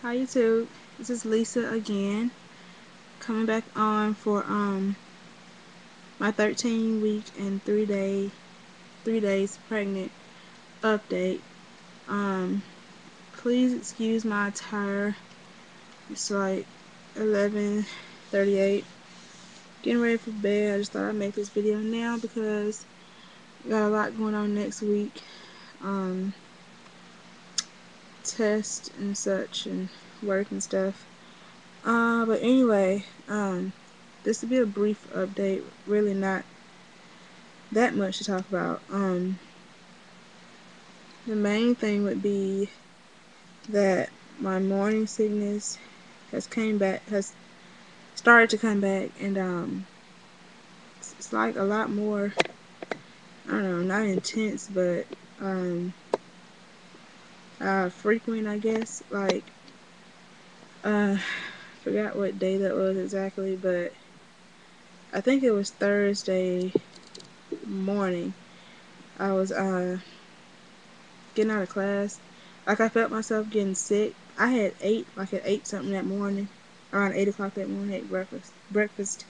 Hi YouTube, this is Lisa again, coming back on for my 13-week and 3 days pregnant update. Um, please excuse my attire. It's like 11:38, getting ready for bed. I just thought I'd make this video now because I got a lot going on next week. Test and such and work and stuff. But anyway, this will be a brief update, really not that much to talk about. The main thing would be that my morning sickness has started to come back, and it's like a lot more, I don't know, not intense, but frequent, I guess. Like, forgot what day that was exactly, but I think it was Thursday morning. I was getting out of class. Like, I felt myself getting sick. I had ate something that morning, around 8 o'clock that morning. I ate breakfast,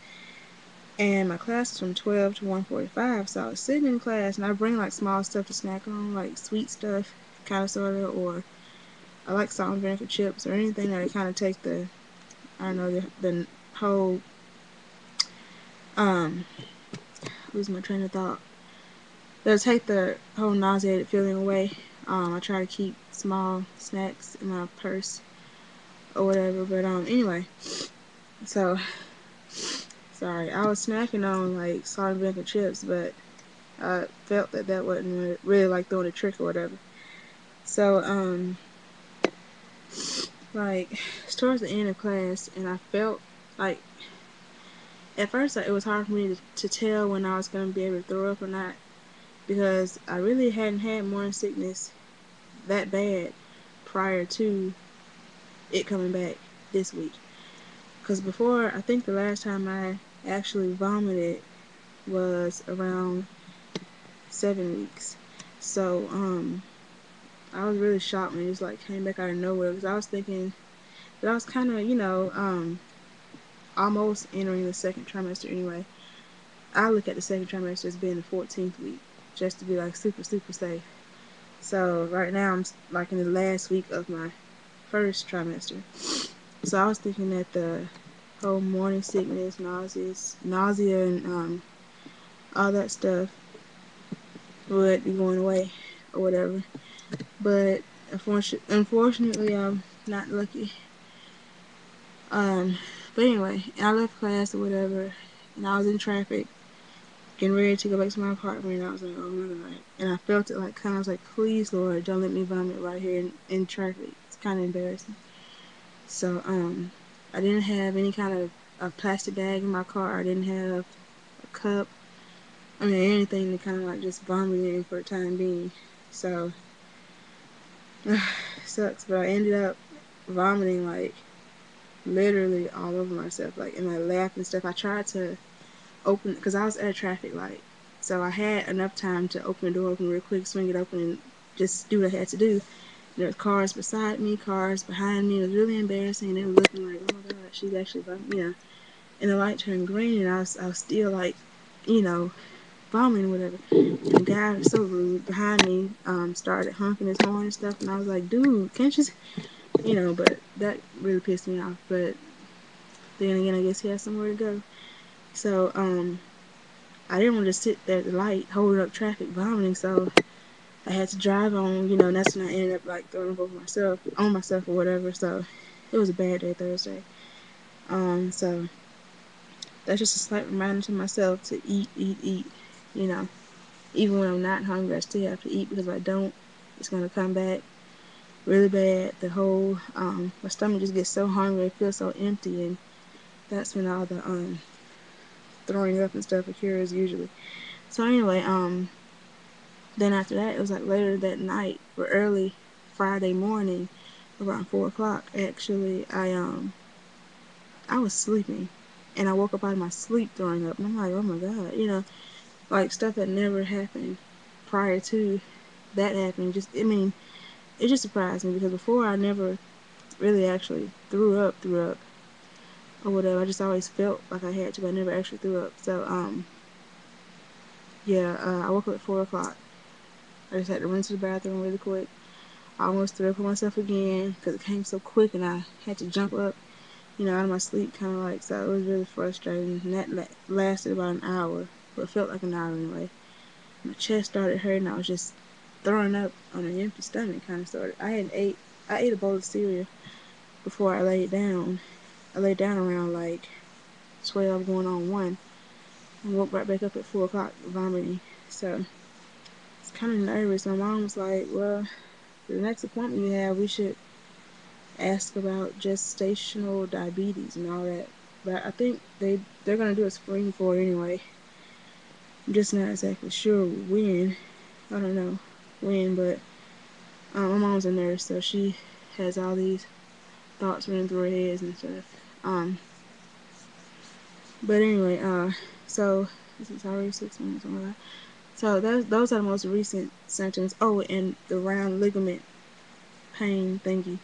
and my class was from 12 to 1:45. So I was sitting in class, and I bring like small stuff to snack on, like sweet stuff, kind of sorta, or I like salt and vinegar chips or anything that kind of take the, I don't know, the whole lose my train of thought. That'll take the whole nauseated feeling away. I try to keep small snacks in my purse or whatever. But anyway, so sorry, I was snacking on like salt and vinegar chips, but I felt that wasn't really like throwing a trick or whatever. So like towards the end of class, and I felt like at first like, it was hard for me to tell when I was gonna be able to throw up or not, because I really hadn't had morning sickness that bad prior to it coming back this week. Because before, I think the last time I actually vomited was around 7 weeks. So, I was really shocked when it just like came back out of nowhere, because I was thinking that I was kind of, almost entering the second trimester anyway. I look at the second trimester as being the 14th week, just to be like super, super safe. So right now I'm like in the last week of my first trimester. So I was thinking that the whole morning sickness, nausea, and all that stuff would be going away or whatever. But unfortunately, I'm not lucky. Um, but anyway, I left class or whatever, and I was in traffic, getting ready to go back to my apartment, and I was like, oh my god. And I felt it like kind of, I was like, please Lord, don't let me vomit right here in traffic. It's kind of embarrassing. So, I didn't have any kind of a plastic bag in my car. I didn't have a cup. I mean, anything to kind of like just vomit in for the time being. So, sucks. But I ended up vomiting like literally all over myself, like in my lap and stuff. I tried to open, because I was at a traffic light. So I had enough time to open the door open real quick, swing it open, and just do what I had to do. There was cars beside me, cars behind me. It was really embarrassing. They were looking like, oh my god, she's actually vomiting, And the light turned green, and I was still like, vomiting or whatever. And the guy was so rude behind me, started honking his horn and stuff, and I was like, dude, can't you, but that really pissed me off. But then again, I guess he has somewhere to go. So, I didn't want to sit there at the light holding up traffic vomiting, so I had to drive on, and that's when I ended up like throwing up on myself or whatever. So it was a bad day Thursday. So that's just a slight reminder to myself to eat, eat, eat. You know, even when I'm not hungry, I still have to eat, because if I don't, it's gonna come back really bad. The whole my stomach just gets so hungry, it feels so empty, and that's when all the throwing up and stuff occurs usually. So anyway, then after that, it was like later that night or early Friday morning, around 4 o'clock. Actually, I was sleeping, and I woke up out of my sleep throwing up, and I'm like, oh my god, like stuff that never happened prior to that happening. It just surprised me, because before I never really actually threw up, or whatever. I just always felt like I had to, but I never actually threw up. So, yeah, I woke up at 4 o'clock. I just had to run to the bathroom really quick. I almost threw up on myself again because it came so quick and I had to jump up, out of my sleep, kind of like, so it was really frustrating. And that lasted about an hour, but it felt like an hour anyway. My chest started hurting. I was just throwing up on an empty stomach, kind of sort of. I ate a bowl of cereal before I laid down. I laid down around like 12 going on 1 and woke right back up at 4 o'clock vomiting. So it's kind of nervous. My mom was like, well, the next appointment you have, we should ask about gestational diabetes and all that. But I think they're gonna do a screen for it anyway. I'm just not exactly sure when. I don't know when, but my mom's a nurse, so she has all these thoughts running through her head and stuff. But anyway, so this is already 6 minutes. Oh my God. So those are the most recent symptoms. Oh, and the round ligament pain thingy.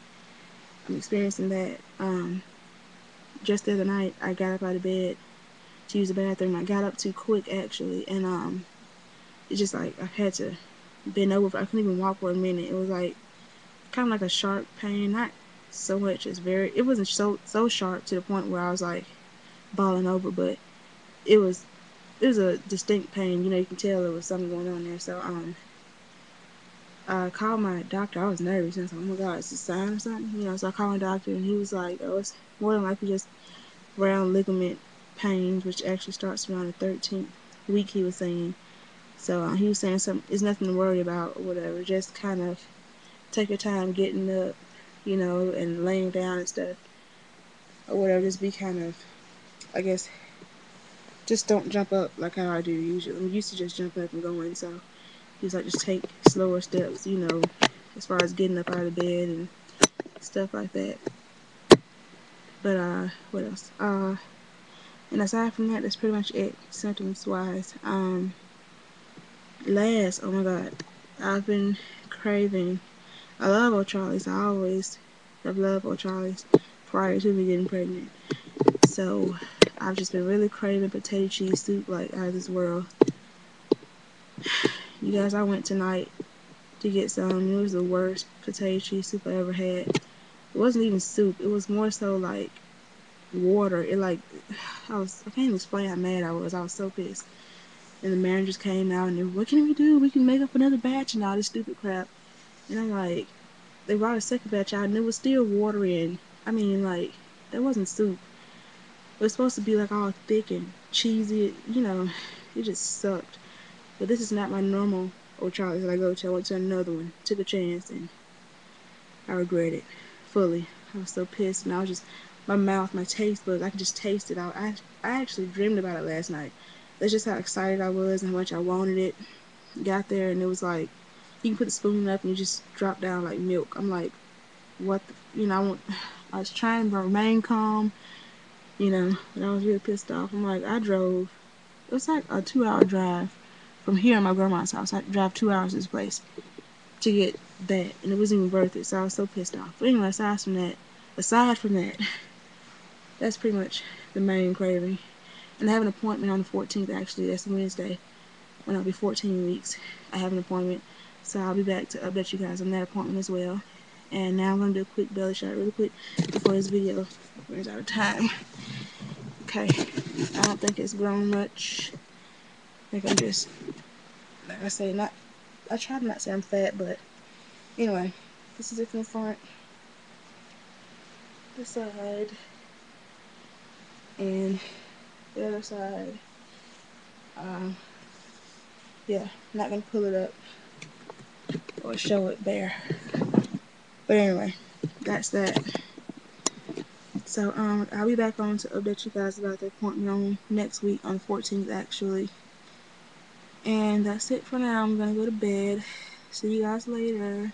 I'm experiencing that. Just the other night, I got up out of bed to use the bathroom. I got up too quick actually, and it's just like I had to bend over. I couldn't even walk for a minute. It was like kind of like a sharp pain, not so much as it wasn't so sharp to the point where I was like falling over, but it was a distinct pain. You can tell there was something going on there. So I called my doctor. I was nervous. And I was like, oh my God, it's a sign or something? So I called my doctor and he was like, oh, it's more than likely just round ligament pains, which actually starts around the 13th week, he was saying. So he was saying it's nothing to worry about or whatever. Just kind of take your time getting up, and laying down and stuff or whatever. Just be kind of, I guess, just don't jump up like how I do usually. I'm used to just jumping up and going. So he was like, just take slower steps, as far as getting up out of bed and stuff like that. But what else? And aside from that, that's pretty much it, symptoms wise. Oh my God, I've been craving. I love O'Charlie's. I always have loved O'Charlie's prior to me getting pregnant. So I've just been really craving potato cheese soup like out of this world. You guys, I went tonight to get some. It was the worst potato cheese soup I ever had. It wasn't even soup. It was more so like water. I can't even explain how mad I was. I was so pissed. And the managers came out and they were, what can we do? We can make up another batch and all this stupid crap. And I'm like, they brought a second batch out and it was still watery and I mean like that wasn't soup. It was supposed to be like all thick and cheesy, it just sucked. But this is not my normal O'Charlie's that I go to. I went to another one, took a chance, and I regret it fully. I was so pissed, and I was just, my mouth, my taste buds, I could just taste it. I actually dreamed about it last night. That's just how excited I was and how much I wanted it. Got there, and it was like, you can put the spoon up and you just drop down like milk. I'm like, what the, I was trying to remain calm, but I was really pissed off. I'm like, it was like a 2-hour drive from here in my grandma's house. I had to drive 2 hours to this place to get that, and it wasn't even worth it. So I was so pissed off. But anyway, aside from that, that's pretty much the main craving. And I have an appointment on the 14th. Actually, that's Wednesday when I'll be 14 weeks. I have an appointment, so I'll be back to update you guys on that appointment as well. And now I'm gonna do a quick belly shot, really quick, before this video runs out of time. Okay, I don't think it's grown much. I think I'm just, like I say, I try to not say I'm fat, but anyway, this is it from the front, this side, and the other side. Yeah, not gonna pull it up or show it bare. But anyway, that's that. So I'll be back on to update you guys about the appointment on next week on the 14th actually. And that's it for now. I'm gonna go to bed. See you guys later.